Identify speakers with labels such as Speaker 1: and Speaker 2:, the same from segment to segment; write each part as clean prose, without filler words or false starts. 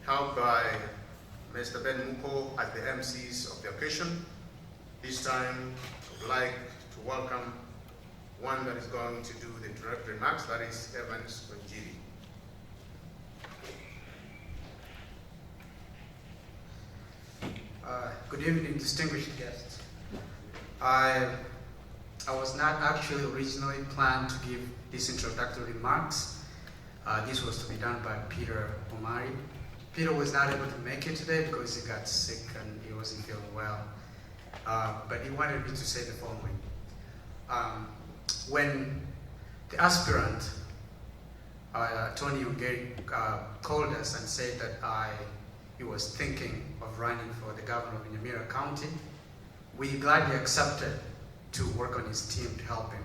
Speaker 1: Helped by Mr. Ben Muko as the MCs of the occasion. This time, I would like to welcome one that is going to do the direct remarks, that is Evans Bwakire.
Speaker 2: Good evening, distinguished guests. I was not actually originally planned to give these introductory remarks. This was to be done by Peter Omari. Peter was not able to make it today because he got sick and he wasn't feeling well. But he wanted me to say the following. When the aspirant, Tony Ungeri, called us and said that he was thinking of running for the governor of Nyamira County, we gladly accepted to work on his team to help him.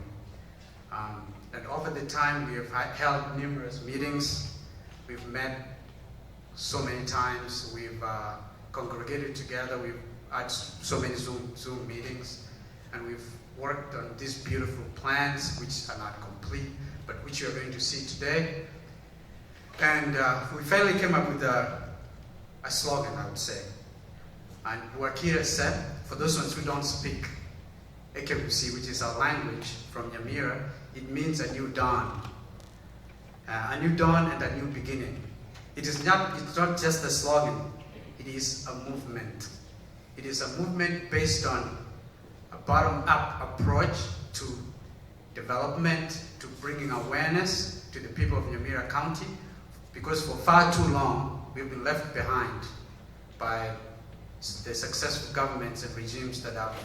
Speaker 2: And over the time, we have held numerous meetings. We've met so many times. We've congregated together. We've had so many Zoom meetings. And we've worked on these beautiful plans, which are not complete, but which you're going to see today. And we finally came up with a slogan, I would say. And Bwakire said, for those ones who don't speak Ekebusi, which is our language from Nyamira, it means a new dawn. A new dawn and a new beginning. It's not just a slogan, it is a movement. It is a movement based on a bottom-up approach to development, to bringing awareness to the people of Nyamira County, because for far too long, we've been left behind by the successful governments and regimes that have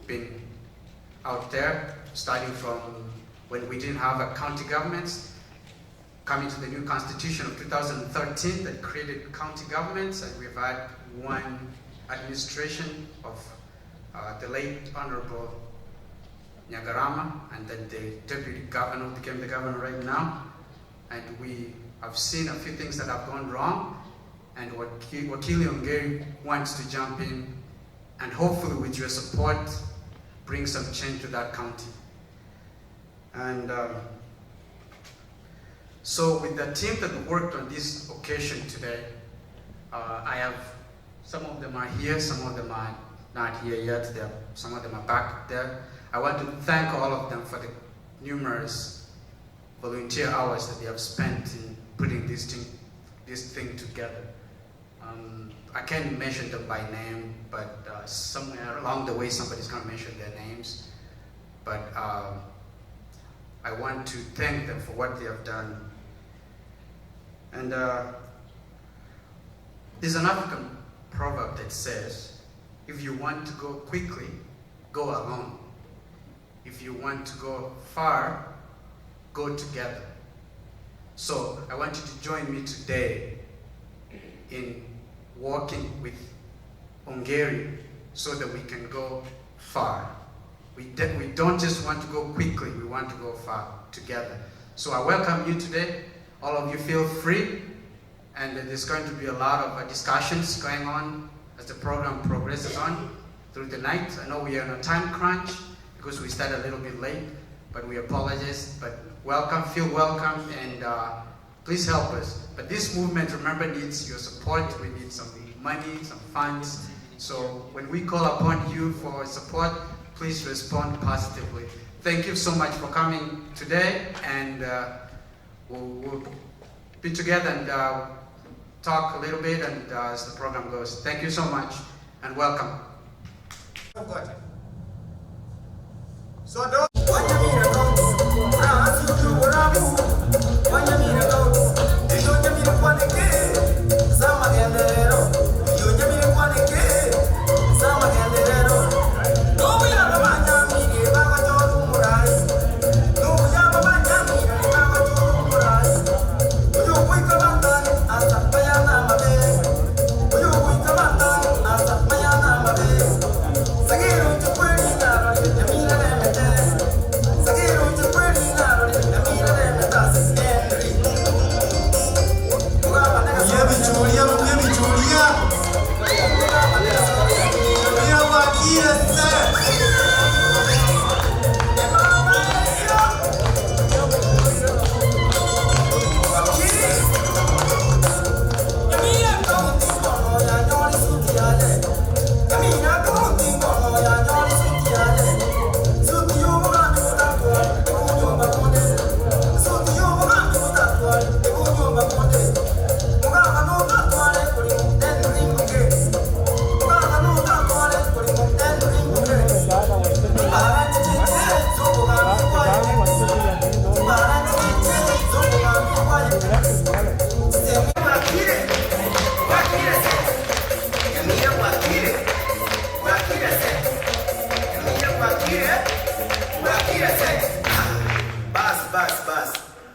Speaker 2: been out there, starting from when we didn't have a county governments, coming to the new constitution of 2013 that created county governments, and we've had one administration of the late Honorable Nyagarama, and then the deputy governor became the governor right now. And we have seen a few things that have gone wrong, and Bwakire Ongeri wants to jump in and hopefully with your support bring some change to that county. And so with the team that worked on this occasion today, I have, some of them are here, some of them are not here yet, some of them are back there. I want to thank all of them for the numerous volunteer hours that they have spent in putting this thing together. I can't mention them by name, but somewhere along the way somebody's going to mention their names. But I want to thank them for what they have done. And there's an African proverb that says, if you want to go quickly, go alone. If you want to go far, go together. So I want you to join me today in working with Ongeri so that we can go far. We don't just want to go quickly, we want to go far together. So I welcome you today. All of you feel free, and there's going to be a lot of discussions going on as the program progresses on through the night. I know we are on a time crunch because we started a little bit late, but we apologize. But welcome, feel welcome, and please help us. But this movement, remember, needs your support. We need some money, some funds. So when we call upon you for support, please respond positively. Thank you so much for coming today, and we'll be together and talk a little bit and as the program goes. Thank you so much, and welcome.
Speaker 3: So don't Nyamira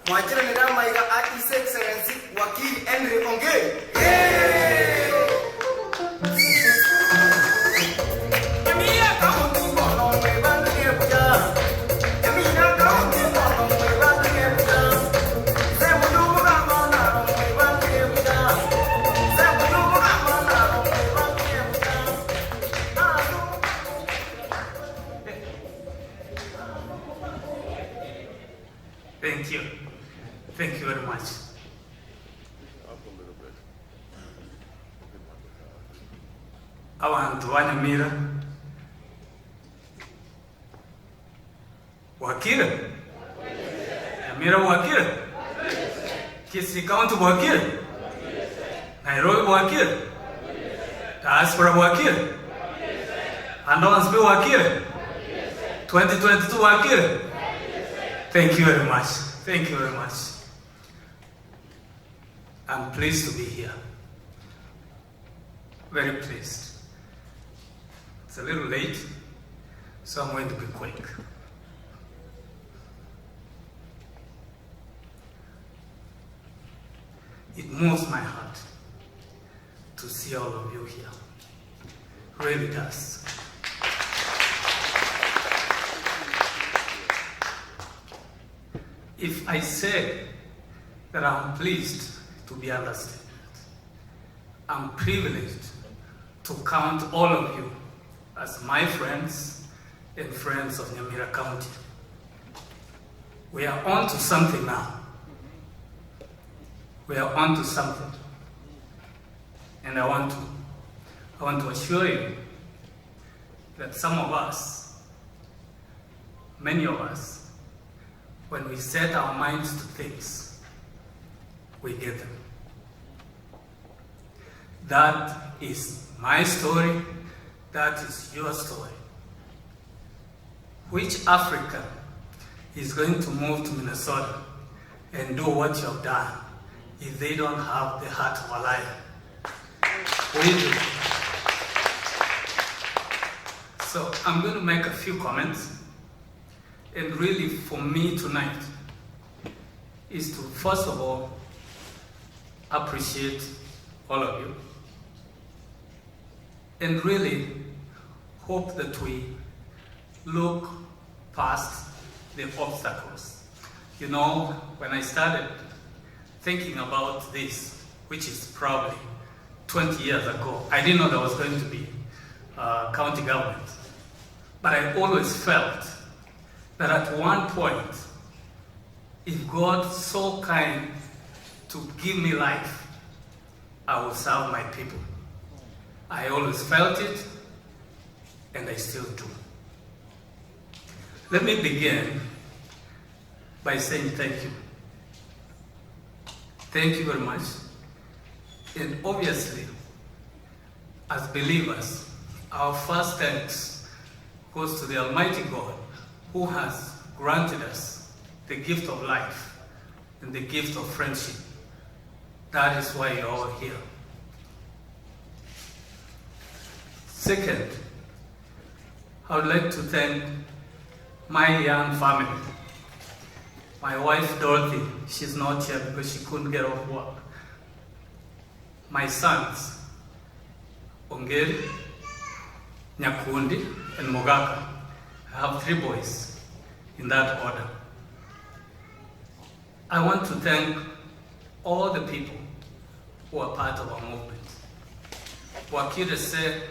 Speaker 3: Mwachira ni dama iga His Excellency Bwakire Henry Ongeri. Nyamira kaunti kono mwebange buja. Nyamira kaunti kono mwebange buja. Semudumu kamona mwebange buja. Semudumu kamona mwebange buja.
Speaker 2: Thank you. Thank you very much. Abantu ba Nyamira. Bwakire? Nyamira Bwakire? Kisii County Bwakire? Nairobi Bwakire? Diaspora Bwakire? Andons Bwakire? 2022 Bwakire? Thank you very much. Thank you very much. I'm pleased to be here. Very pleased. It's a little late, so I'm going to be quick. It moves my heart to see all of you here. Really does. If I say that I'm pleased to be understood, I'm privileged to count all of you as my friends and friends of Nyamira County. We are on to something now. We are on to something. And I want to assure you that some of us, many of us, when we set our minds to things, we get them. That is my story. That is your story. Which African is going to move to Minnesota and do what you have done if they don't have the heart of a lion? We do. So I'm going to make a few comments. And really, for me tonight, is to first of all appreciate all of you, and really hope that we look past the obstacles. You know, when I started thinking about this, which is probably 20 years ago, I didn't know there was going to be county government. But I always felt that at one point, if God's so kind to give me life, I will serve my people. I always felt it, and I still do. Let me begin by saying thank you. Thank you very much. And obviously, as believers, our first thanks goes to the Almighty God, who has granted us the gift of life and the gift of friendship. That is why you're all here. Second, I would like to thank my young family. My wife, Dorothy, she's not here because she couldn't get off work. My sons, Ongeri, Nyakundi, and Mogaka. I have 3 boys in that order. I want to thank all the people who are part of our movement. Bwakire said,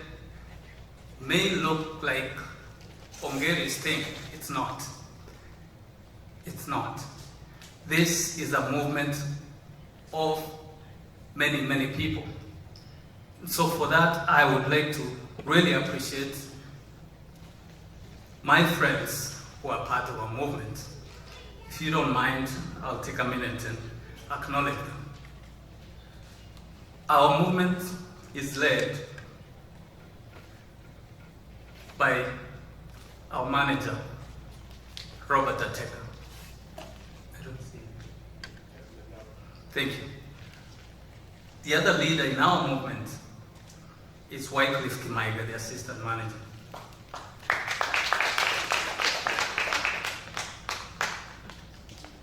Speaker 2: may look like Ongeri's thing. It's not. It's not. This is a movement of many, many people. So for that, I would like to really appreciate my friends who are part of our movement. If you don't mind, I'll take a minute and acknowledge them. Our movement is led by our manager, Robert Ateka. I don't see him. Thank you. The other leader in our movement is Wycliffe Kimaiga, the assistant manager.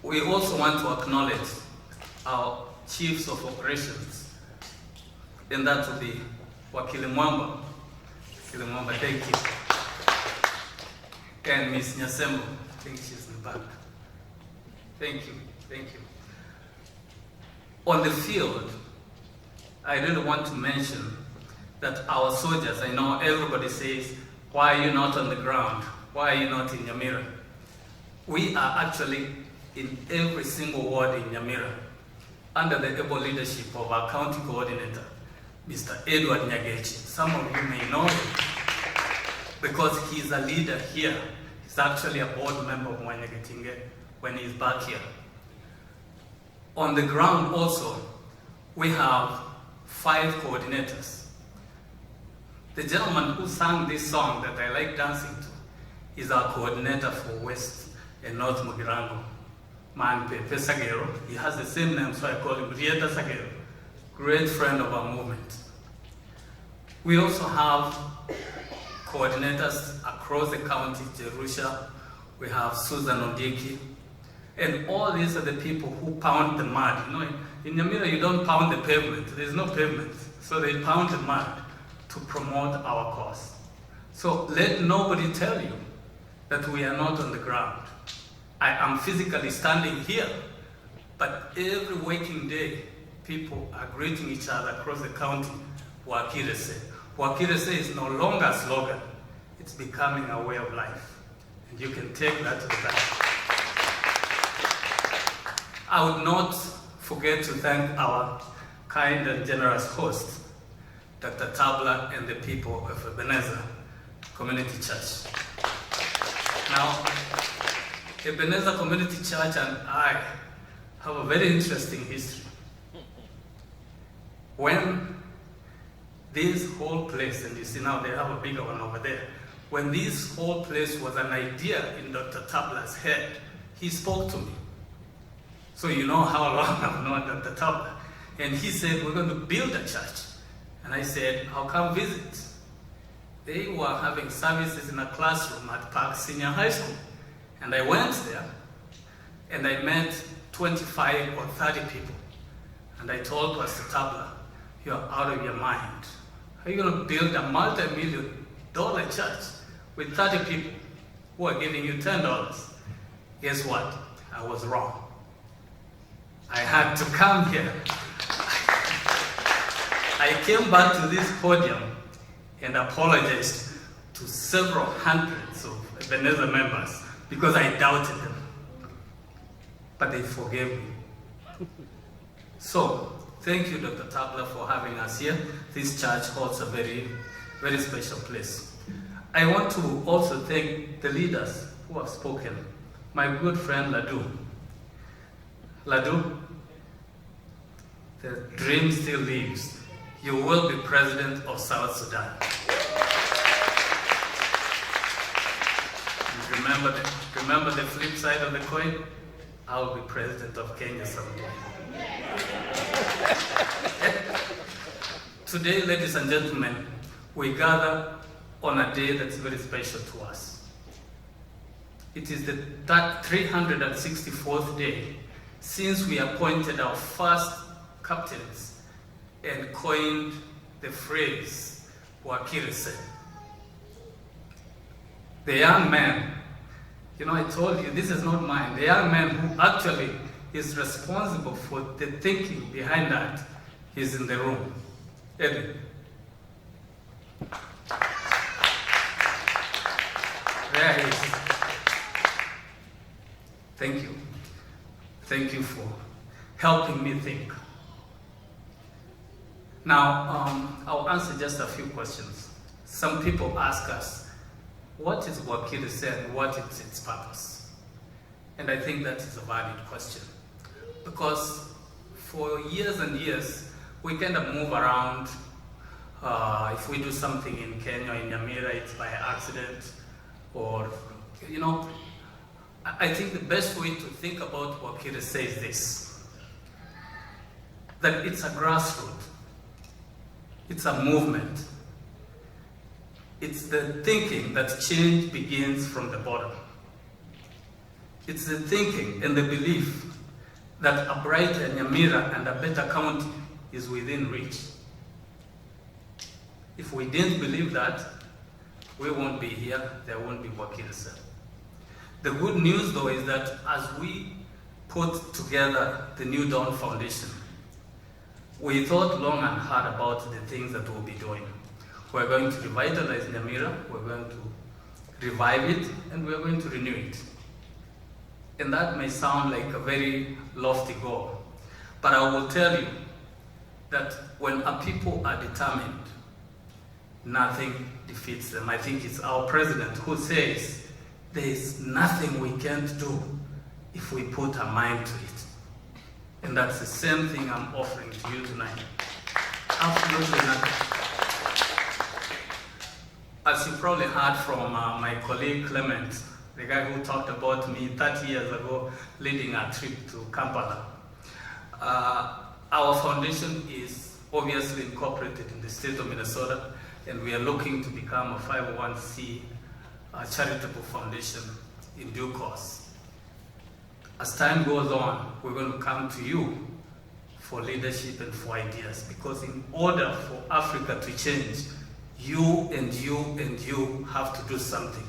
Speaker 4: We also want to acknowledge our chiefs of operations, and that will be Bwakire Mwamba. Bwakire Mwamba, thank you. And Ms. Nyasembo, I think she's in the back. Thank you, thank you. On the field, I really want to mention that our soldiers, I know everybody says, why are you not on the ground? Why are you not in Nyamira? We are actually in every single ward in Nyamira under the able leadership of our county coordinator, Mr. Edward Nyagechi. Some of you may know him because he's a leader here. He's actually a board member of Mwanyagetinge when he's back here. On the ground also, we have 5 coordinators. The gentleman who sang this song that I like dancing to is our coordinator for West and North Mugirango, Man Pepe Sagero. He has the same name, so I call him Rieta Sagero, great friend of our movement. We also have coordinators across the county, Jerusha, we have Susan Ondiki, and all these are the people who pound the mud. You know, in Nyamira you don't pound the pavement, there's no pavement, so they pound the mud to promote our cause. So let nobody tell you that we are not on the ground. I am physically standing here, but every waking day, people are greeting each other across the county, Bwakire se. Bwakire se is no longer a slogan, it's becoming a way of life. And you can take that to the bank. I would not forget to thank our kind and generous host, Dr. Tabla, and the people of Ebenezer Community Church. Now, Ebenezer Community Church and I have a very interesting history. When this whole place, and you see now they have a bigger one over there, when this whole place was an idea in Dr. Tabla's head, he spoke to me. So you know how long I've known Dr. Tabla. And he said, we're going to build a church. And I said, I'll come visit. They were having services in a classroom at Park Senior High School. And I went there, and I met 25 or 30 people. And I told Pastor Tabla, you're out of your mind. How are you going to build a multi-million-dollar church with 30 people who are giving you $10? Guess what? I was wrong. I had to come here. I came back to this podium and apologized to several hundreds of Ebenezer members because I doubted them. But they forgave me. So, thank you, Dr. Tabla, for having us here. This church holds a very, very special place. I want to also thank the leaders who have spoken. My good friend Ladu. Ladu, the dream still lives. You will be president of South Sudan. And remember the flip side of the coin? I will be president of Kenya someday. Today, ladies and gentlemen, we gather on a day that's very special to us. It is the 364th day since we appointed our first captains and coined the phrase, Bwakire se. The young man, you know, I told you, this is not mine. The young man who actually is responsible for the thinking behind that is in the room. Eddie. There he is. Thank you. Thank you for helping me think. Now, I'll answer just a few questions. Some people ask us, what is Bwakire se and what is its purpose? And I think that is a valid question. Because for years and years, we kind of move around. If we do something in Kenya, in Nyamira, it's by accident. Or, you know, I think the best way to think about Bwakire se is this. That it's a grassroots. It's a movement. It's the thinking that change begins from the bottom. It's the thinking and the belief that a brighter Nyamira and a better county is within reach. If we didn't believe that, we won't be here, there won't be Bwakire, sir. The good news though is that as we put together the New Dawn Foundation, we thought long and hard about the things that we'll be doing. We're going to revitalize Nyamira, we're going to revive it, and we're going to renew it. And that may sound like a very lofty goal, but I will tell you that when a people are determined, nothing defeats them. I think it's our president who says, there is nothing we can't do if we put our mind to it. And that's the same thing I'm offering to you tonight. Absolutely nothing. As you probably heard from my colleague Clement, the guy who talked about me 30 years ago leading a trip to Kampala, our foundation is obviously incorporated in the state of Minnesota, and we are looking to become a 501c charitable foundation in due course. As time goes on, we're going to come to you for leadership and for ideas, because in order for Africa to change, you and you and you have to do something.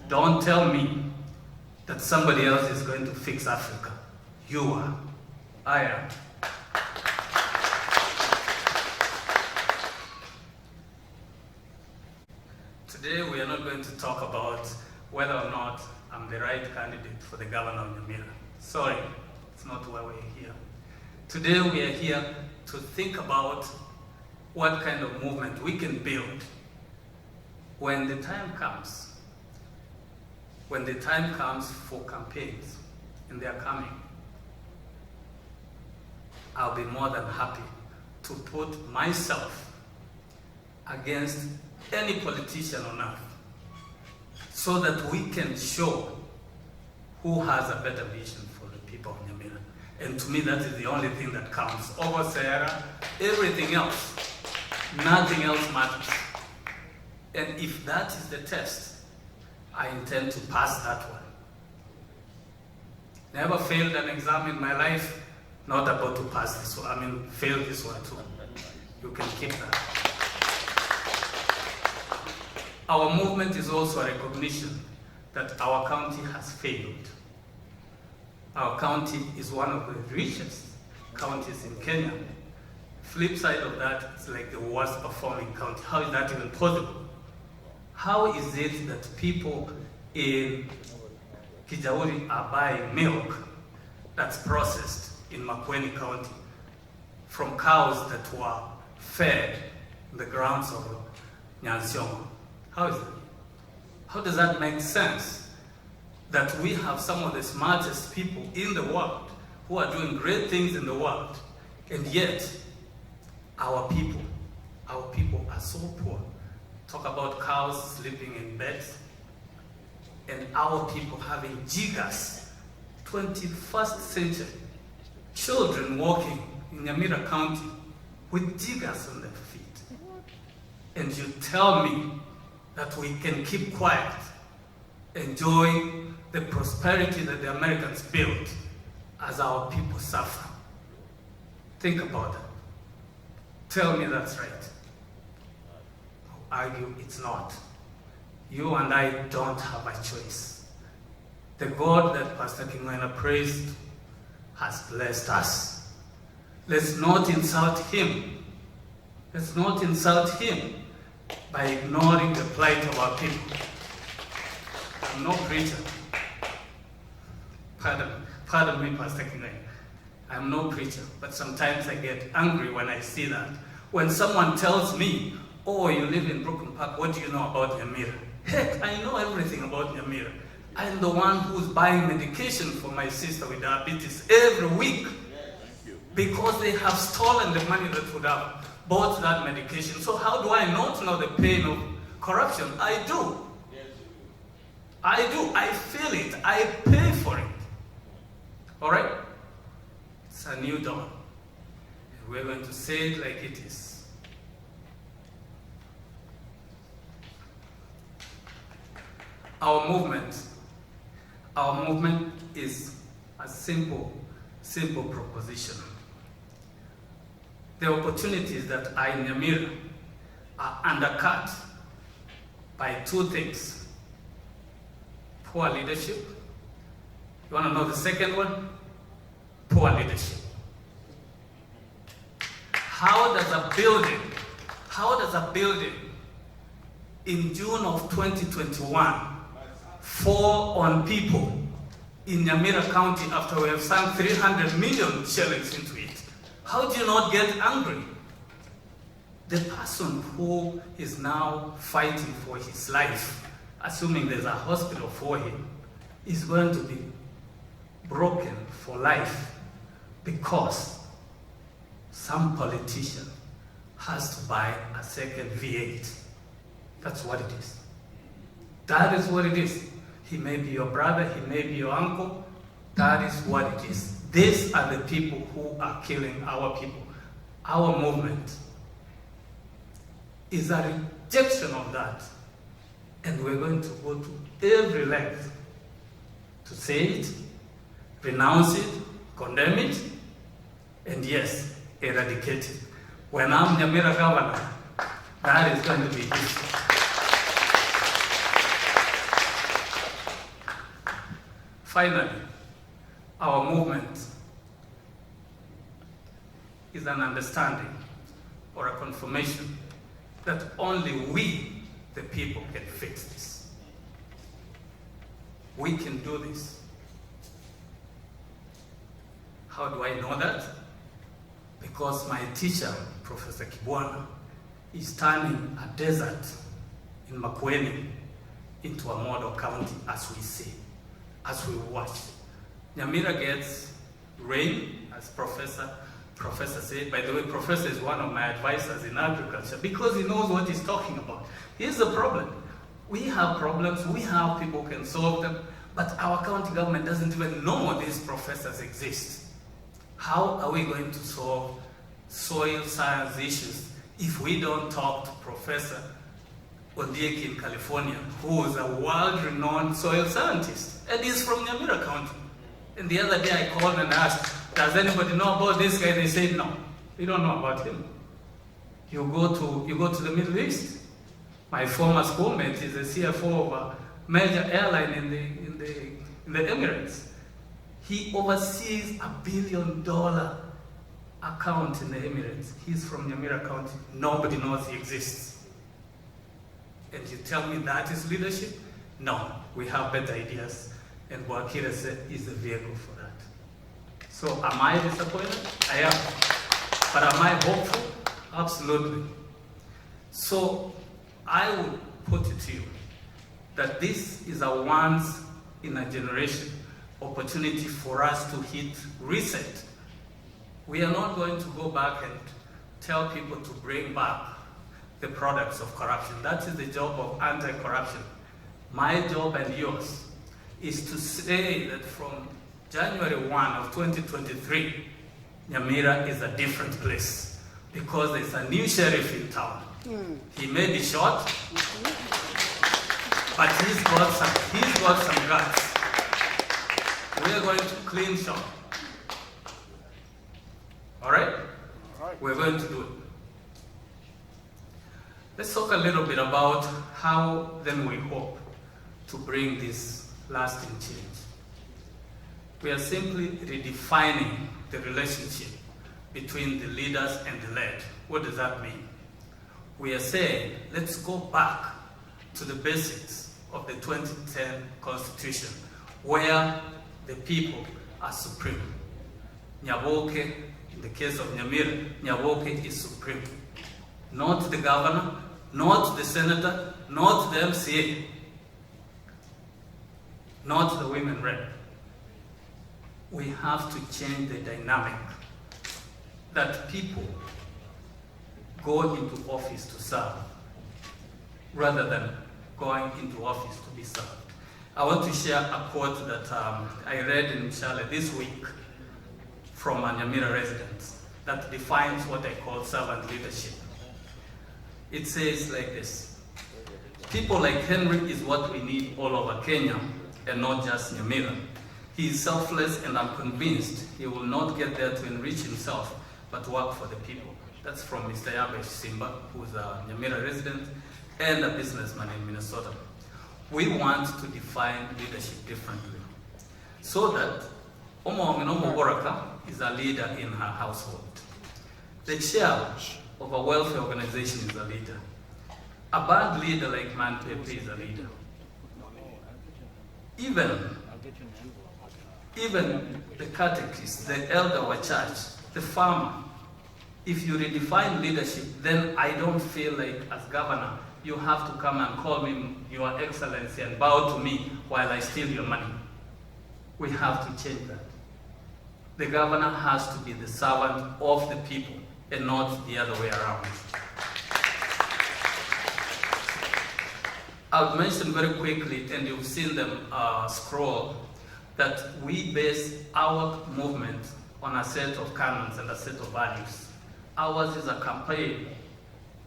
Speaker 4: Don't tell me that somebody else is going to fix Africa. You are. I am. Today we are not going to talk about whether or not I'm the right candidate for the governor of Nyamira. Sorry, it's not why we're here. Today we are here to think about what kind of movement we can build when the time comes. When the time comes for campaigns, and they are coming, I'll be more than happy to put myself against any politician on earth so that we can show who has a better vision for the people of Nyamira. And to me, that is the only thing that counts. Over Sierra, everything else, nothing else matters. And if that is the test, I intend to pass that one. Never failed an exam in my life, not about to pass this one. I mean, fail this one too. You can keep that. Our movement is also a recognition that our county has failed. Our county is one of the richest counties in Kenya. Flip side of that, it's like the worst performing county. How is that even possible? How is it that people in Kijauri are buying milk that's processed in Makueni County from cows that were fed in the grounds of Nyansiongo? How is that? How does that make sense? That we have some of the smartest people in the world who are doing great things in the world, and yet our people are so poor. Talk about cows sleeping in beds, and our people having jiggers, 21st century, children walking in Nyamira County with jiggers on their feet. And you tell me that we can keep quiet, enjoying the prosperity that the Americans built as our people suffer. Think about that. Tell me that's right. I'll argue it's not. You and I don't have a choice. The God that Pastor Kingwena praised has blessed us. Let's not insult him. Let's not insult him by ignoring the plight of our people. I'm no preacher. Pardon me, Pastor Kingwena. I'm no preacher, but sometimes I get angry when I see that. When someone tells me, oh, you live in Brooklyn Park, what do you know about Nyamira? Heck, I know everything about Nyamira. I'm the one who's buying medication for my sister with diabetes every week because they have stolen the money that would have bought that medication. So how do I not know the pain of corruption? I do. I do. I feel it. I pay for it. All right? It's a new dawn. And we're going to say it like it is. Our movement, Our movement is a simple proposition. The opportunities that are in Nyamira are undercut by two things: poor leadership. You want to know the second one? Poor leadership. How does a building in June of 2021 fall on people in Nyamira County after we have sunk 300 million shillings into it? How do you not get angry? The person who is now fighting for his life, assuming there's a hospital for him, is going to be broken for life because some politician has to buy a second V8. That's what it is. That is what it is. He may be your brother, he may be your uncle. That is what it is. These are the people who are killing our people. Our movement is a rejection of that. And we're going to go to every length to say it, renounce it, condemn it, and yes, eradicate it. When I'm Nyamira governor, that is going to be history. Finally, our movement is an understanding or a confirmation that only we, the people, can fix this. We can do this. How do I know that? Because my teacher, Professor Kibwana, is turning a desert in Makueni into a model county as we see, as we watch. Nyamira gets rain, as Professor said. By the way, Professor is one of my advisors in agriculture because he knows what he's talking about. Here's the problem. We have problems, we have people who can solve them, but our county government doesn't even know these professors exist. How are we going to solve soil science issues if we don't talk to Professor Ondieki in California, who is a world-renowned soil scientist, and he's from Nyamira County? And the other day I called and asked, does anybody know about this guy? They said no, we don't know about him. You go to the Middle East. My former schoolmate is the CFO of a major airline in the Emirates. He oversees $1 billion account in the Emirates. He's from Nyamira County. Nobody knows he exists. And you tell me that is leadership? No, we have better ideas. And Bwakire is the vehicle for that. So am I disappointed? I am. But am I hopeful? Absolutely. So I would put it to you that this is a once in a generation opportunity for us to hit reset. We are not going to go back and tell people to bring back the products of corruption. That is the job of anti-corruption. My job and yours is to say that from January 1 of 2023, Nyamira is a different place because there's a new sheriff in town. He may be short, but he's got some guts. We are going to clean shop. All right? We're going to do it. Let's talk a little bit about how then we hope to bring this lasting change. We are simply redefining the relationship between the leaders and the led. What does that mean? We are saying, let's go back to the basics of the 2010 Constitution, where the people are supreme. Nyaboke, in the case of Nyamira, Nyaboke is supreme. Not the governor, not the senator, not the MCA, not the women rep. We have to change the dynamic that people go into office to serve rather than going into office to be served. I want to share a quote that I read in Charlotte this week from a Nyamira resident that defines what I call servant leadership. It says like this: people like Henry is what we need all over Kenya and not just Nyamira. He is selfless, and I'm convinced he will not get there to enrich himself, but work for the people. That's from Mr. Yabesh Simba, who is a Nyamira resident and a businessman in Minnesota. We want to define leadership differently, so that Omo Bwakire is a leader in her household. The chair of a welfare organization is a leader. A band leader like Man Pepe is a leader. Even the catechist, the elder of a church, the farmer, if you redefine leadership, then I don't feel like as governor, you have to come and call me Your Excellency and bow to me while I steal your money. We have to change that. The governor has to be the servant of the people and not the other way around. I'll mention very quickly, and you've seen them scroll, that we base our movement on a set of canons and a set of values. Ours is a campaign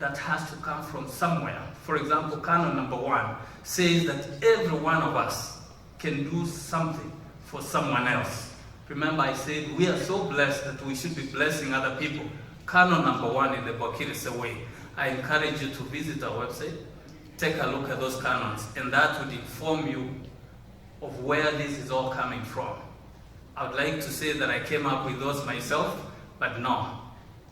Speaker 4: that has to come from somewhere. For example, canon number 1 says that every one of us can do something for someone else. Remember, I said we are so blessed that we should be blessing other people. Canon number 1 in the Bwakire way. I encourage you to visit our website, take a look at those canons, and that would inform you of where this is all coming from. I would like to say that I came up with those myself, but no.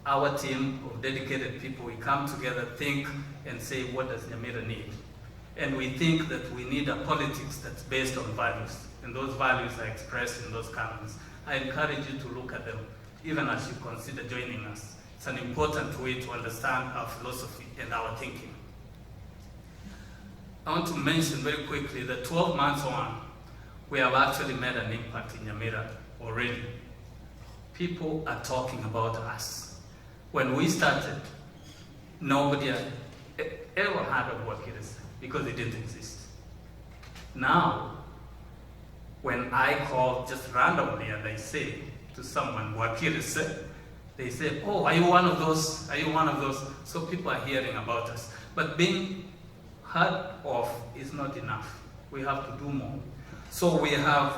Speaker 4: Our team of dedicated people, we come together, think, and say, what does Nyamira need? And we think that we need a politics that's based on values, and those values are expressed in those canons. I encourage you to look at them, even as you consider joining us. It's an important way to understand our philosophy and our thinking. I want to mention very quickly that 12 months on, we have actually made an impact in Nyamira already. People are talking about us. When we started, nobody had ever heard of Bwakire because it didn't exist. Now, when I call just randomly and I say to someone, Bwakire, they say, oh, are you one of those? Are you one of those? So people are hearing about us. But being heard of is not enough. We have to do more. So we have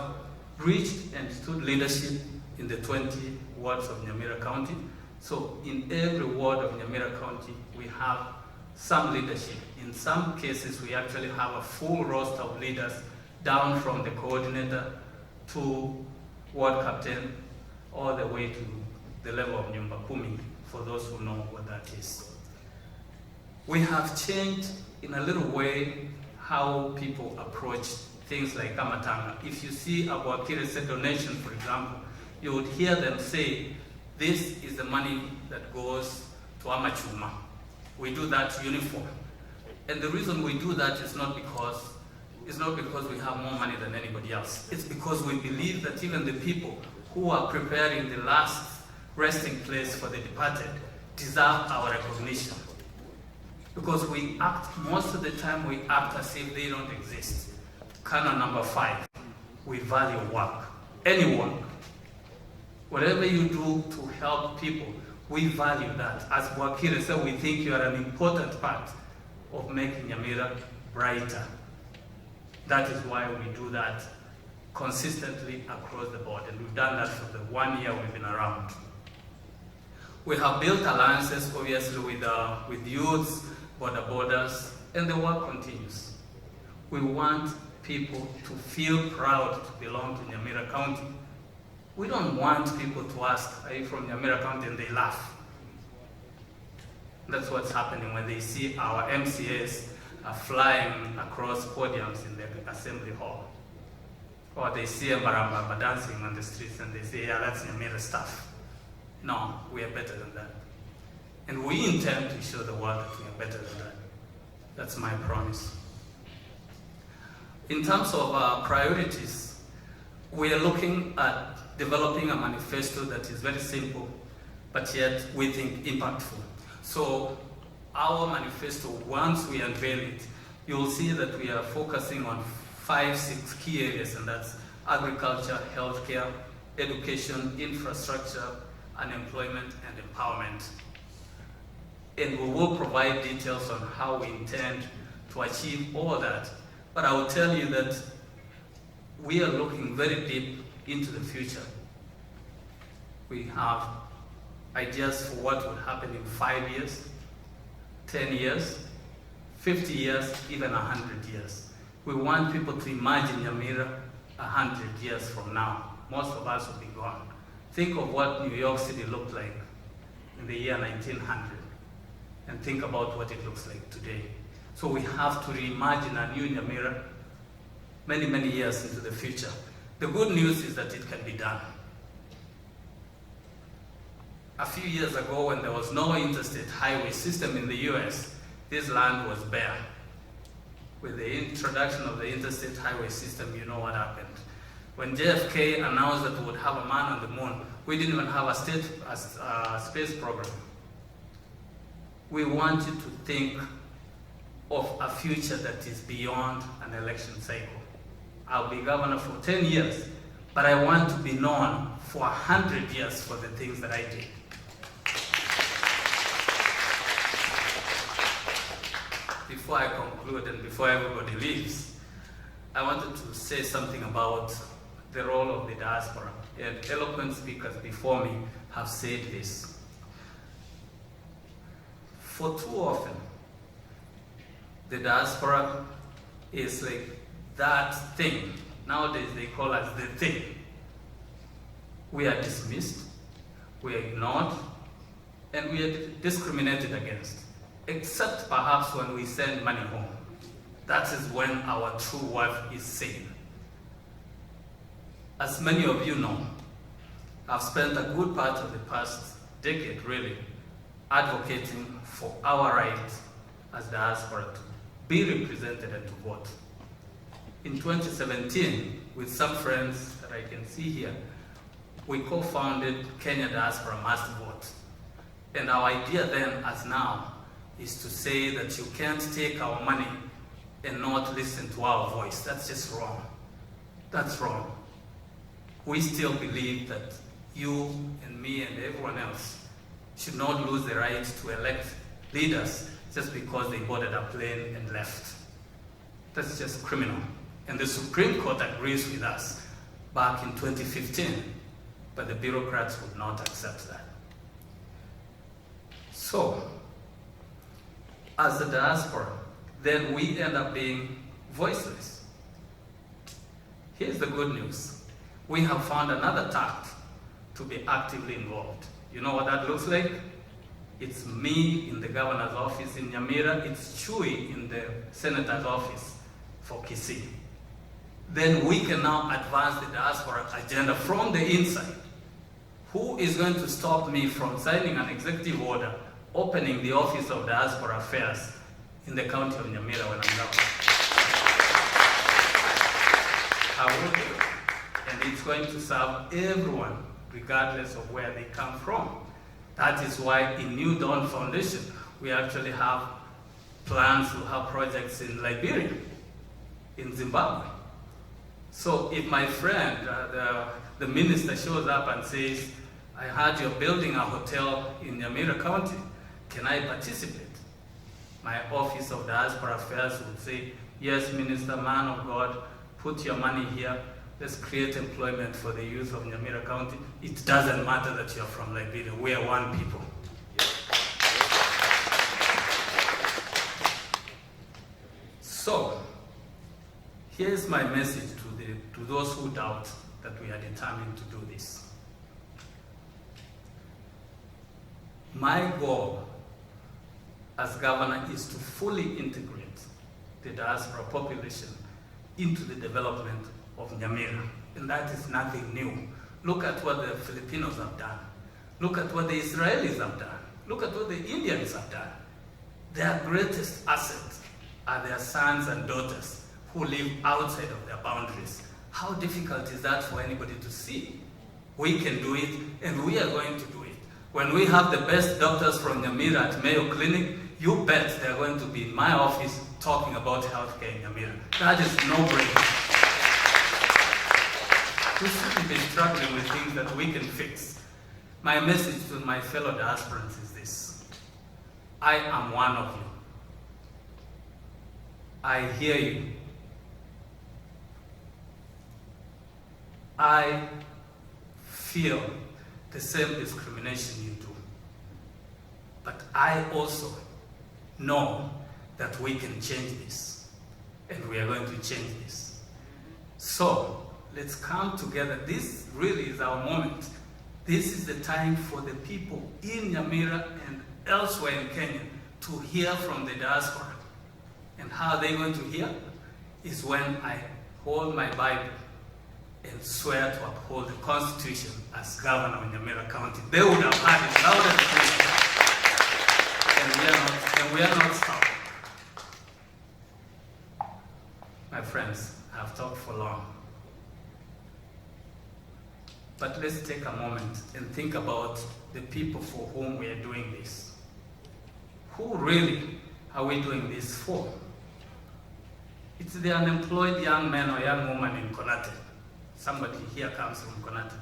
Speaker 4: reached and stood leadership in the 20 wards of Nyamira County. So in every ward of Nyamira County, we have some leadership. In some cases, we actually have a full roster of leaders, down from the coordinator to ward captain, all the way to the level of Nyumba Kumi, for those who know what that is. We have changed in a little way how people approach things like Amatanga. If you see a Bwakire donation, for example, you would hear them say, this is the money that goes to Amachuma. We do that uniform. And the reason we do that is not because we have more money than anybody else. It's because we believe that even the people who are preparing the last resting place for the departed deserve our recognition. Because we act, most of the time we act as if they don't exist. Canon number 5, we value work. Any work. Whatever you do to help people, we value that. As Bwakire said, we think you are an important part of making Nyamira brighter. That is why we do that consistently across the board, and we've done that for the 1 year we've been around. We have built alliances, obviously, with youths, borders, and the work continues. We want people to feel proud to belong to Nyamira County. We don't want people to ask, are you from Nyamira County? And they laugh. That's what's happening when they see our MCAs flying across podiums in the assembly hall. Or they see a Maramba dancing on the streets and they say, yeah, that's Nyamira stuff. No, we are better than that. And we intend to show the world that we are better than that. That's my promise. In terms of priorities, we are looking at developing a manifesto that is very simple, but yet we think impactful. So our manifesto, once we unveil it, you'll see that we are focusing on 5-6 key areas, and that's agriculture, healthcare, education, infrastructure, unemployment, and empowerment. And we will provide details on how we intend to achieve all that. But I will tell you that we are looking very deep into the future. We have ideas for what will happen in 5 years, 10 years, 50 years, even 100 years. We want people to imagine Nyamira 100 years from now. Most of us will be gone. Think of what New York City looked like in the year 1900 and think about what it looks like today. So we have to reimagine a new Nyamira many, many years into the future. The good news is that it can be done. A few years ago, when there was no interstate highway system in the US, this land was bare. With the introduction of the interstate highway system, you know what happened. When JFK announced that we would have a man on the moon, we didn't even have a space program. We want you to think of a future that is beyond an election cycle. I'll be governor for 10 years, but I want to be known for 100 years for the things that I did. Before I conclude and before everybody leaves, I wanted to say something about the role of the diaspora. And eloquent speakers before me have said this. For too often, the diaspora is like that thing. Nowadays they call us the thing. We are dismissed, we are ignored, and we are discriminated against. Except perhaps when we send money home. That is when our true worth is seen. As many of you know, I've spent a good part of the past decade really advocating for our right as diaspora to be represented and to vote. In 2017, with some friends that I can see here, we co-founded Kenya Diaspora Must Vote. And our idea then, as now, is to say that you can't take our money and not listen to our voice. That's just wrong. That's wrong. We still believe that you and me and everyone else should not lose the right to elect leaders just because they boarded a plane and left. That's just criminal. And the Supreme Court agrees with us back in 2015, but the bureaucrats would not accept that. So, as the diaspora, then we end up being voiceless. Here's the good news. We have found another tact to be actively involved. You know what that looks like? It's me in the governor's office in Nyamira. It's Chui in the senator's office for Kisii. Then we can now advance the diaspora agenda from the inside. Who is going to stop me from signing an executive order opening the Office of Diaspora Affairs in the county of Nyamira when I'm governor? I will do it. And it's going to serve everyone, regardless of where they come from. That is why in New Dawn Foundation, we actually have plans to have projects in Liberia, in Zimbabwe. So if my friend, the minister shows up and says, I heard you're building a hotel in Nyamira County, can I participate? My Office of Diaspora Affairs would say, yes, Minister, man of God, put your money here. Let's create employment for the youth of Nyamira County. It doesn't matter that you're from Liberia. We are one people. So, here's my message to those who doubt that we are determined to do this. My goal as governor is to fully integrate the diaspora population into the development of Nyamira. And that is nothing new. Look at what the Filipinos have done. Look at what the Israelis have done. Look at what the Indians have done. Their greatest asset are their sons and daughters who live outside of their boundaries. How difficult is that for anybody to see? We can do it, and we are going to do it. When we have the best doctors from Nyamira at Mayo Clinic, you bet they're going to be in my office talking about healthcare in Nyamira. That is no-brainer. We shouldn't be struggling with things that we can fix. My message to my fellow diasporans is this. I am one of you. I hear you. I feel the same discrimination you do. But I also know that we can change this, and we are going to change this. So let's come together. This really is our moment. This is the time for the people in Nyamira and elsewhere in Kenya to hear from the diaspora. And how they're going to hear is when I hold my Bible and swear to uphold the Constitution as governor of Nyamira County. They would have had it loud and clear. And we are not stopping. My friends, I've talked for long. But let's take a moment and think about the people for whom we are doing this. Who really are we doing this for? It's the unemployed young man or young woman in Konate. Somebody here comes from Konate.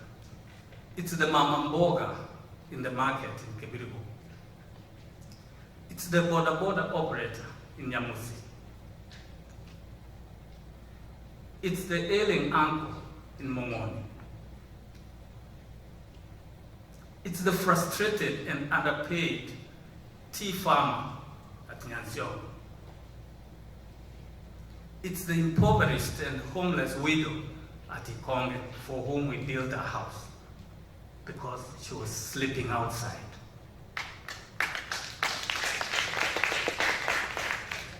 Speaker 4: It's the mama mboga in the market in Kebirigo. It's the boda operator in Nyamusi. It's the ailing uncle in Mongoni. It's the frustrated and underpaid tea farmer at Nyanzio. It's the impoverished and homeless widow at Ikonge for whom we built a house because she was sleeping outside.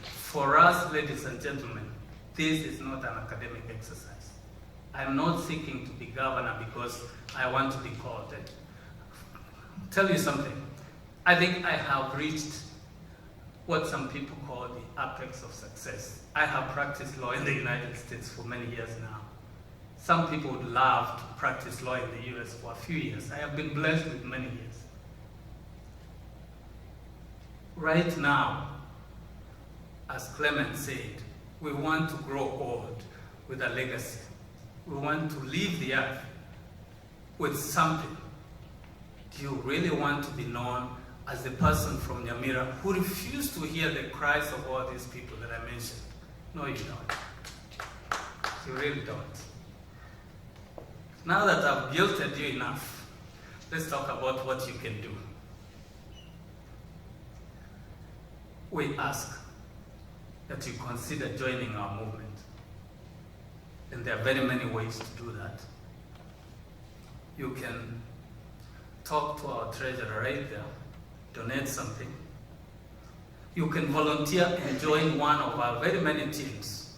Speaker 4: For us, ladies and gentlemen, this is not an academic exercise. I'm not seeking to be governor because I want to be called. Tell you something. I think I have reached what some people call the apex of success. I have practiced law in the United States for many years now. Some people would love to practice law in the US for a few years. I have been blessed with many years. Right now, as Clement said, we want to grow old with a legacy. We want to leave the earth with something. Do you really want to be known as the person from Nyamira who refused to hear the cries of all these people that I mentioned? No, you don't. You really don't. Now that I've guilted you enough, let's talk about what you can do. We ask that you consider joining our movement. And there are very many ways to do that. You can talk to our treasurer right there, donate something. You can volunteer and join one of our very many teams.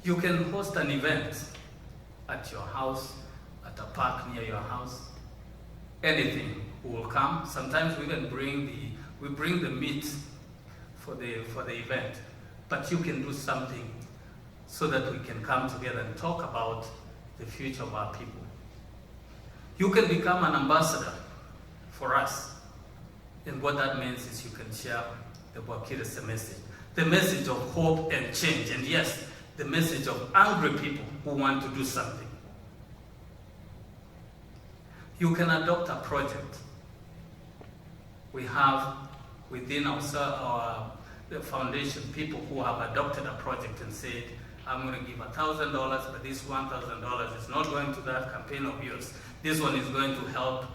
Speaker 4: You can host an event at your house, at a park near your house. Anything will come. Sometimes we can bring the meat for the event, but you can do something so that we can come together and talk about the future of our people. You can become an ambassador for us. And what that means is you can share the Bwakire message. The message of hope and change. And yes, the message of angry people who want to do something. You can adopt a project. We have within the foundation people who have adopted a project and said, I'm going to give $1,000, but this $1,000 is not going to that campaign of yours. This one is going to help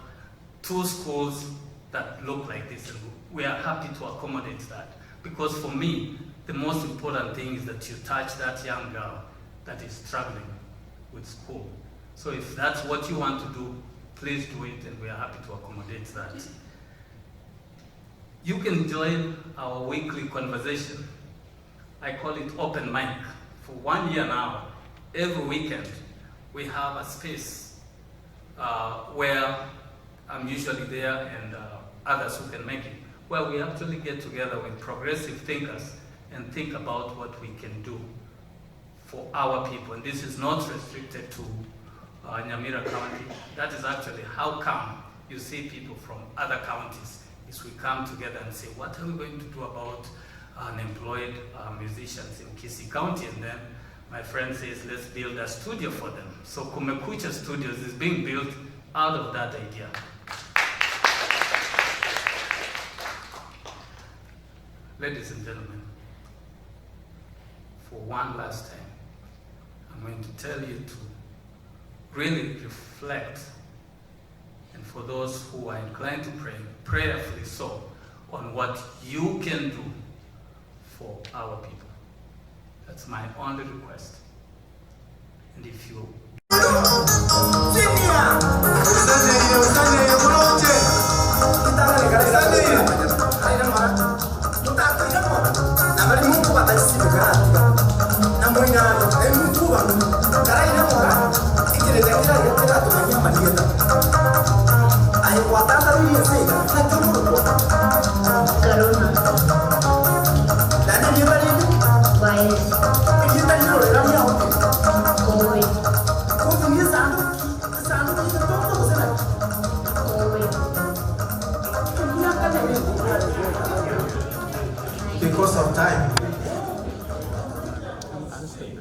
Speaker 4: 2 schools that look like this. And we are happy to accommodate that. Because for me, the most important thing is that you touch that young girl that is struggling with school. So if that's what you want to do, please do it, and we are happy to accommodate that. You can join our weekly conversation. I call it open mic. For 1 year now, every weekend, we have a space where I'm usually there and others who can make it, where we actually get together with progressive thinkers and think about what we can do for our people. And this is not restricted to Nyamira County. That is actually how come you see people from other counties, is we come together and say, what are we going to do about unemployed musicians in Kisii County? And then my friend says, let's build a studio for them. So Kumekucha Studios is being built out of that idea. Ladies and gentlemen, for one last time, I'm going to tell you to really reflect, and for those who are inclined to pray, prayerfully so, on what you can do for our people. That's my only request. And if you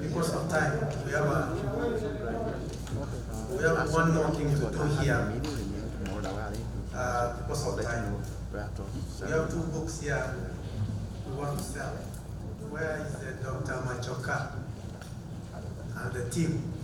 Speaker 5: because of time, we have one more thing to do here. Because of time, we have 2 books here we want to sell. Where is the Dr. Machoka and the team?